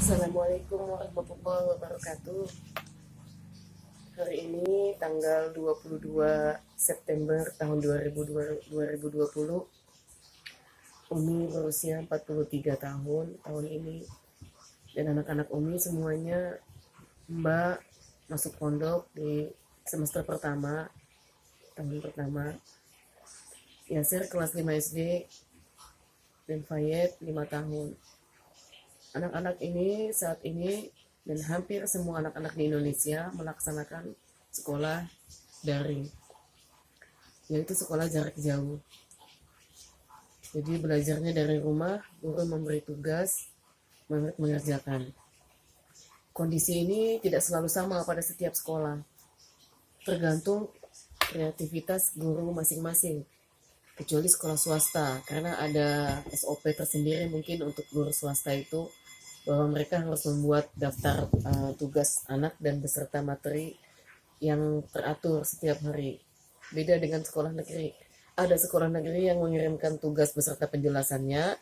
Assalamualaikum warahmatullahi wabarakatuh. Hari ini tanggal 22 September tahun 2020. Umi berusia 43 tahun ini. Dan anak-anak Umi semuanya Mbak masuk pondok di semester pertama, tahun pertama. Yasir kelas 5 SD dan Fayed 5 tahun. Anak-anak ini saat ini dan hampir semua anak-anak di Indonesia melaksanakan sekolah daring, yaitu sekolah jarak jauh. Jadi belajarnya dari rumah, guru memberi tugas, murid mengerjakan. Kondisi ini tidak selalu sama pada setiap sekolah, tergantung kreativitas guru masing-masing, kecuali sekolah swasta, karena ada SOP tersendiri mungkin untuk guru swasta itu, bahwa mereka harus membuat daftar tugas anak dan beserta materi yang teratur setiap hari. Beda dengan sekolah negeri. Ada sekolah negeri yang mengirimkan tugas beserta penjelasannya,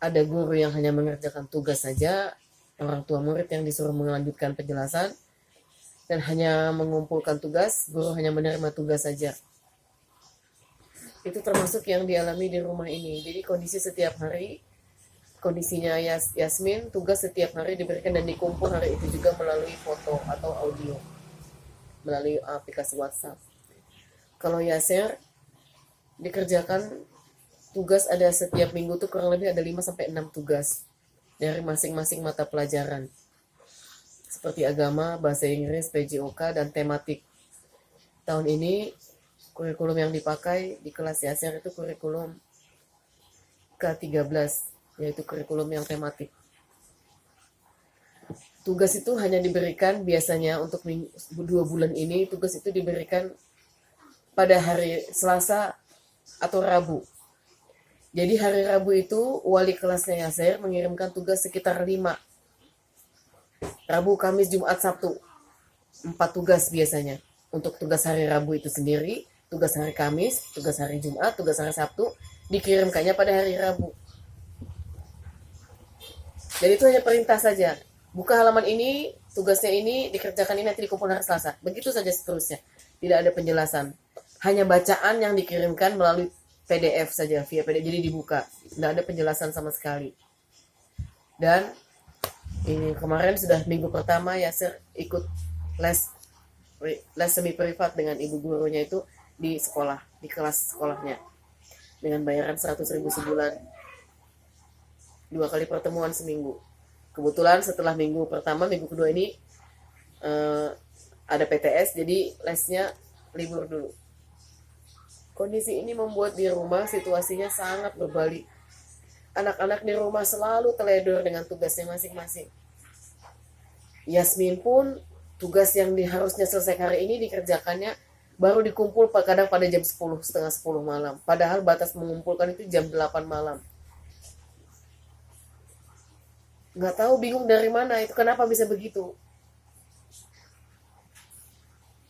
ada guru yang hanya mengerjakan tugas saja, orang tua murid yang disuruh melanjutkan penjelasan, dan hanya mengumpulkan tugas, guru hanya menerima tugas saja. Itu termasuk yang dialami di rumah ini. Jadi kondisi setiap hari, kondisinya Yasmin, tugas setiap hari diberikan dan dikumpul hari itu juga melalui foto atau audio, melalui aplikasi WhatsApp. Kalau Yasir, dikerjakan tugas ada setiap minggu tuh kurang lebih ada 5-6 tugas dari masing-masing mata pelajaran. Seperti agama, bahasa Inggris, PJOK, dan tematik. Tahun ini, kurikulum yang dipakai di kelas Yasir itu kurikulum K13, yaitu kurikulum yang tematik. Tugas itu hanya diberikan biasanya untuk 2 bulan ini, tugas itu diberikan pada hari Selasa atau Rabu. Jadi hari Rabu itu wali kelasnya Yasir mengirimkan tugas sekitar 5. Rabu, Kamis, Jumat, Sabtu. 4 tugas biasanya. Untuk tugas hari Rabu itu sendiri, tugas hari Kamis, tugas hari Jumat, tugas hari Sabtu, dikirimkannya pada hari Rabu. Dan itu hanya perintah saja. Buka halaman ini, tugasnya ini, dikerjakan ini, nanti dikumpul hari Selasa. Begitu saja seterusnya. Tidak ada penjelasan. Hanya bacaan yang dikirimkan melalui PDF saja, via PDF. Jadi dibuka. Tidak ada penjelasan sama sekali. Dan ini kemarin sudah minggu pertama Yasir ikut les semi privat dengan ibu gurunya itu di sekolah, di kelas sekolahnya. Dengan bayaran 100.000 sebulan. 2 kali pertemuan seminggu. Kebetulan setelah minggu pertama, minggu kedua ini ada PTS, jadi lesnya libur dulu. Kondisi ini membuat di rumah situasinya sangat berbalik. Anak-anak di rumah selalu teledor dengan tugasnya masing-masing. Yasmin pun tugas yang harusnya selesai hari ini dikerjakannya baru dikumpul kadang pada jam 10, setengah 10 malam. Padahal batas mengumpulkan itu jam 8 malam. Nggak tahu, bingung dari mana itu, kenapa bisa begitu.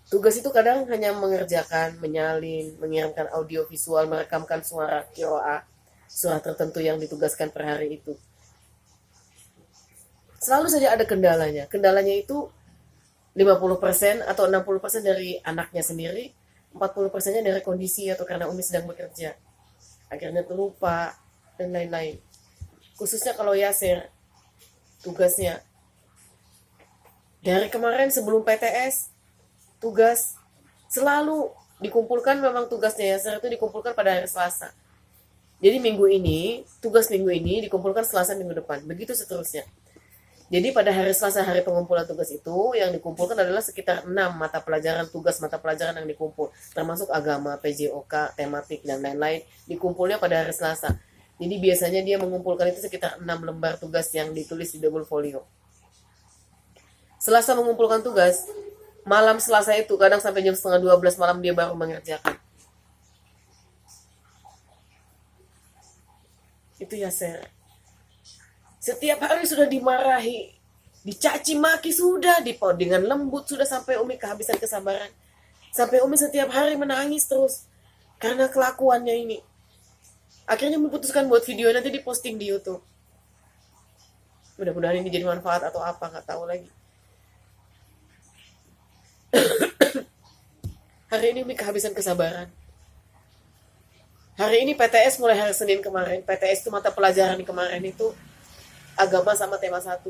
Tugas itu kadang hanya mengerjakan, menyalin, mengirimkan audio visual, merekamkan suara QA, suara tertentu yang ditugaskan per hari itu. Selalu saja ada kendalanya. Kendalanya itu 50% atau 60% dari anaknya sendiri, 40%-nya dari kondisi atau karena Umi sedang bekerja. Akhirnya terlupa, dan lain-lain. Khususnya kalau Yasir, tugasnya dari kemarin sebelum PTS, tugas selalu dikumpulkan, memang tugasnya Yasir itu dikumpulkan pada hari Selasa. Jadi tugas minggu ini dikumpulkan Selasa minggu depan, begitu seterusnya. Jadi pada hari Selasa, hari pengumpulan tugas itu, yang dikumpulkan adalah sekitar 6 mata pelajaran, tugas mata pelajaran yang dikumpul, termasuk agama, PJOK, tematik, dan lain-lain, dikumpulnya pada hari Selasa. Jadi biasanya dia mengumpulkan itu sekitar 6 lembar tugas yang ditulis di double folio. Selasa mengumpulkan tugas, malam Selasa itu kadang sampai jam setengah 12 malam dia baru mengerjakan. Itu Yasir. Setiap hari sudah dimarahi, dicaci maki sudah, dengan lembut sudah, sampai Umi kehabisan kesabaran. Sampai Umi setiap hari menangis terus karena kelakuannya ini. Akhirnya memutuskan buat video nanti diposting di YouTube. Mudah-mudahan ini jadi manfaat atau apa, nggak tahu lagi. Hari ini Umi kehabisan kesabaran. Hari ini PTS mulai hari Senin kemarin. PTS itu mata pelajaran di kemarin itu agama sama tema 1.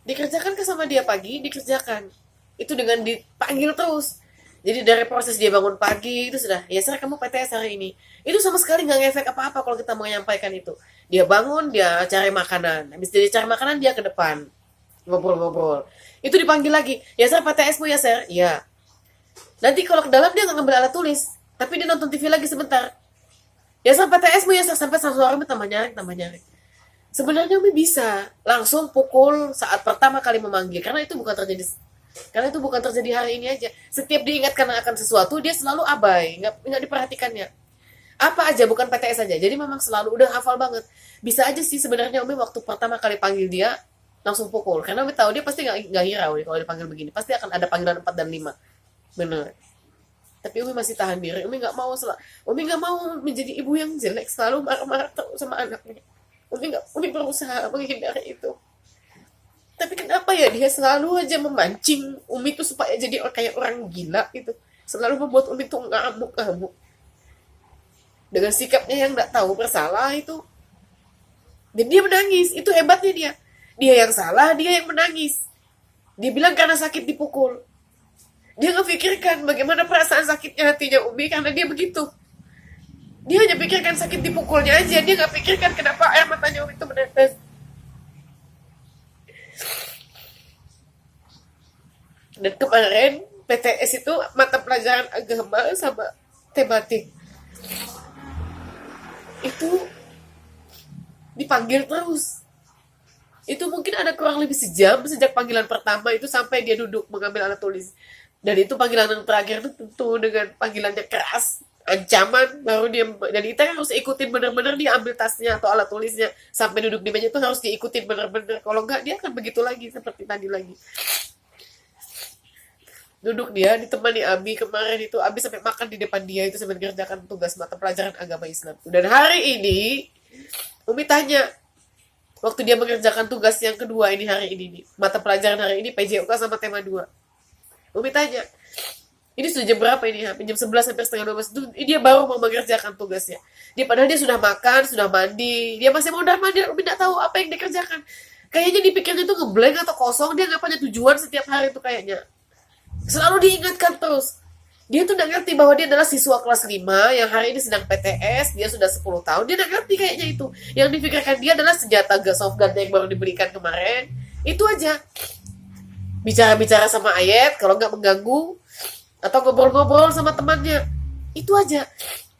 Dikerjakan ke sama dia pagi, dikerjakan. Itu dengan dipanggil terus. Jadi dari proses dia bangun pagi itu sudah, ya Sir kamu PTS hari ini. Itu sama sekali nggak ngefek apa-apa kalau kita menyampaikan itu. Dia bangun, dia cari makanan. Habis dia cari makanan, dia ke depan. Ngobrol-ngobrol. Itu dipanggil lagi. Ya Sir PTS mu ya Sir? Iya. Nanti kalau ke dalam dia nggak ngambil alat tulis. Tapi dia nonton TV lagi sebentar. Ya Sir PTS mu ya Sir? Sampai satu orang tambah nyari. Sebenarnya Umi bisa langsung pukul saat pertama kali memanggil. Karena itu bukan terjadi hari ini aja. Setiap diingatkan akan sesuatu, dia selalu abai, nggak diperhatikannya. Apa aja, bukan PTS aja. Jadi memang selalu udah hafal banget. Bisa aja sih sebenarnya Umi waktu pertama kali panggil dia langsung pukul. Karena Umi tahu dia pasti nggak hirau nih kalau dipanggil begini. Pasti akan ada panggilan 4 dan 5. Bener. Tapi Umi masih tahan diri. Umi nggak mau menjadi ibu yang jelek, selalu marah-marah terus sama anaknya. Umi berusaha menghindari itu. Tapi kenapa ya dia selalu aja memancing Umi tuh supaya jadi kayak orang gila gitu. Selalu membuat Umi tuh ngamuk-ngamuk. Dengan sikapnya yang nggak tahu bersalah itu. Dan dia menangis. Itu hebatnya dia. Dia yang salah, dia yang menangis. Dia bilang karena sakit dipukul. Dia nggak pikirkan bagaimana perasaan sakitnya hatinya Umi karena dia begitu. Dia hanya pikirkan sakit dipukulnya aja. Dia nggak pikirkan kenapa air matanya Umi itu menetes. Dan kemarin PTS itu mata pelajaran agama sama tematik. Itu dipanggil terus. Itu mungkin ada kurang lebih sejam sejak panggilan pertama itu sampai dia duduk mengambil alat tulis. Dan itu panggilan yang terakhir itu tentu dengan panggilannya keras, ancaman, baru dia, dan kita kan harus ikutin bener-bener, dia ambil tasnya atau alat tulisnya sampai duduk di meja itu harus diikutin bener-bener. Kalau enggak dia akan begitu lagi seperti tadi lagi. Duduk dia ditemani Abi kemarin itu, Abi sampai makan di depan dia itu sambil mengerjakan tugas mata pelajaran agama Islam. Dan hari ini Umi tanya, waktu dia mengerjakan tugas yang kedua ini hari ini nih, mata pelajaran hari ini PJOK sama tema 2. Umi tanya, ini sudah jam berapa ini? Jam 11 sampai setengah 12 itu dia baru mau mengerjakan tugasnya. Padahal dia sudah makan, sudah mandi, dia masih mondar-mandir. Umi nggak tahu apa yang dikerjakan. Kayaknya dipikirnya itu ngeblank atau kosong, dia nggak punya tujuan setiap hari itu kayaknya. Selalu diingatkan terus. Dia tuh nggak ngerti bahwa dia adalah siswa kelas 5 yang hari ini sedang PTS, dia sudah 10 tahun, dia nggak ngerti kayaknya itu. Yang dipikirkan dia adalah senjata gas off gun yang baru diberikan kemarin. Itu aja. Bicara-bicara sama Ayat, kalau nggak mengganggu, atau ngobrol-ngobrol sama temannya. Itu aja.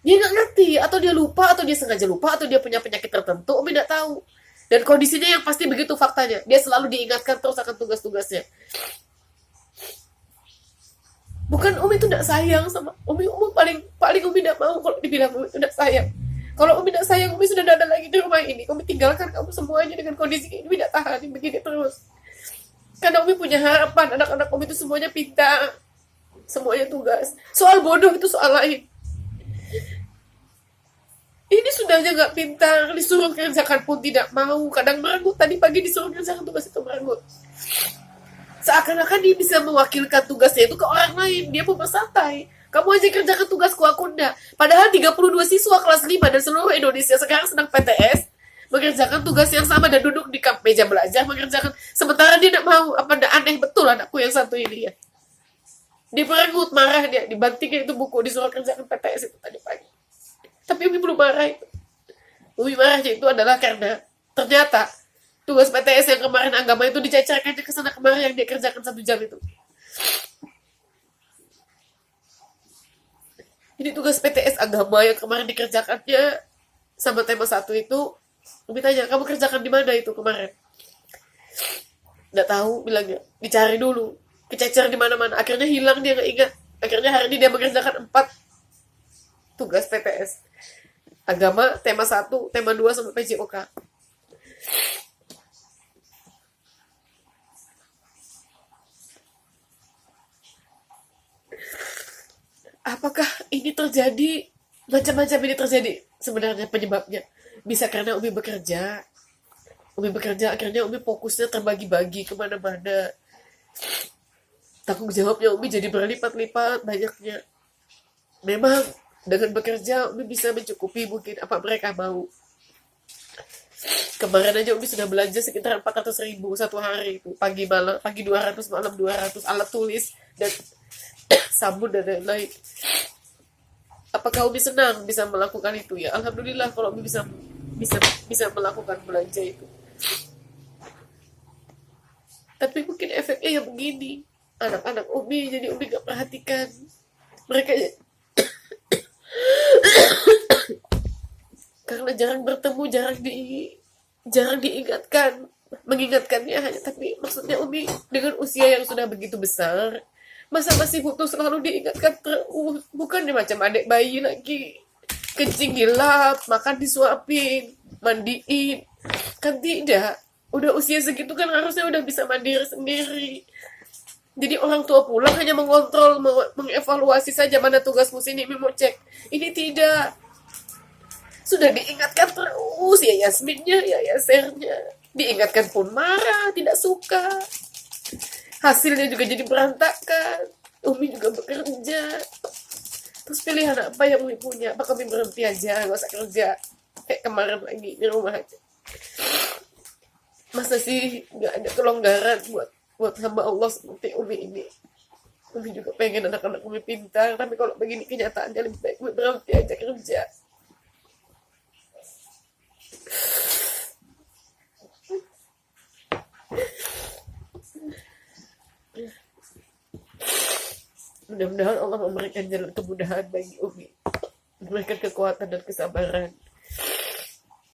Dia nggak ngerti, atau dia lupa, atau dia sengaja lupa, atau dia punya penyakit tertentu, Umi nggak tahu. Dan kondisinya yang pasti begitu faktanya. Dia selalu diingatkan terus akan tugas-tugasnya. Bukan Umi itu tidak sayang sama Umi paling Umi tidak mau kalau dibilang Umi itu tidak sayang. Kalau Umi tidak sayang, Umi sudah tidak ada lagi di rumah ini. Umi tinggalkan kamu semuanya dengan kondisi ini. Umi tidak tahan begini terus. Karena Umi punya harapan anak-anak Umi itu semuanya pintar, semuanya tugas. Soal bodoh itu soal lain. Ini sudahnya nggak pintar, disuruh kerjakan pun tidak mau. Kadang meragut. Tadi pagi disuruh kerjakan tugas itu meragut. Seakan-akan dia bisa mewakilkan tugasnya itu ke orang lain. Dia pun bersantai. Kamu aja kerjakan tugasku, aku enggak. Padahal 32 siswa kelas 5 dan seluruh Indonesia sekarang sedang PTS mengerjakan tugas yang sama dan duduk di meja belajar mengerjakan. Sementara dia tidak mau. Apa enggak aneh betul anakku yang satu ini ya. Dia merengut, marah dia. Dibantingin itu buku, disuruh kerjakan PTS itu tadi pagi. Tapi Umi belum marah itu. Umi marahnya itu adalah karena ternyata tugas PTS yang kemarin agama itu dicecerkannya ke sana kemarin yang dia kerjakan 1 jam itu. Ini tugas PTS agama yang kemarin dikerjakannya sama tema 1 itu. Umi tanya, kamu kerjakan di mana itu kemarin? Nggak tahu, bilangnya. Dicari dulu. Kececer di mana-mana. Akhirnya hilang, dia nggak ingat. Akhirnya hari ini dia mengerjakan 4 tugas PTS. Agama, tema 1, tema 2, sama PJOK. Apakah ini terjadi, macam-macam ini terjadi sebenarnya penyebabnya. Bisa karena Umi bekerja, Umi bekerja, akhirnya Umi fokusnya terbagi-bagi kemana-mana. Tanggung jawabnya Umi jadi berlipat-lipat banyaknya. Memang dengan bekerja Umi bisa mencukupi mungkin apa mereka mau. Kemarin aja Umi sudah belanja sekitar 400.000 satu hari itu. Pagi malam, pagi 200, malam 200, alat tulis dan sabun dan lain-lain. Apakah Umi senang bisa melakukan itu ya? Alhamdulillah kalau Umi bisa bisa bisa melakukan belanja itu. Tapi mungkin efeknya ya begini. Anak-anak Umi jadi Umi gak perhatikan. Mereka karena jarang bertemu, jarang diingatkan, mengingatkannya hanya, tapi maksudnya Umi dengan usia yang sudah begitu besar, masa masih butuh selalu diingatkan terus? Bukannya macam adik bayi lagi, kencing dilap, makan disuapin, mandiin, kan tidak. Udah usia segitu kan harusnya udah bisa mandiri sendiri. Jadi orang tua pulang hanya mengontrol, mengevaluasi saja mana tugasmu sini, mau cek. Ini tidak. Sudah diingatkan terus, ya Yasminnya, ya Yasernya. Diingatkan pun marah, tidak suka. Hasilnya juga jadi berantakan. Umi juga bekerja. Terus pilihan apa yang Umi punya? Apa kami berhenti aja, gak usah kerja? Kayak kemarin lagi, di rumah aja. Masa sih gak ada kelonggaran buat hamba Allah seperti Umi ini? Umi juga pengen anak-anak Umi pintar, tapi kalau begini kenyataannya lebih baik Umi berhenti aja kerja. Mudah-mudahan Allah memberikan jalan kemudahan bagi Umi, memberikan kekuatan dan kesabaran.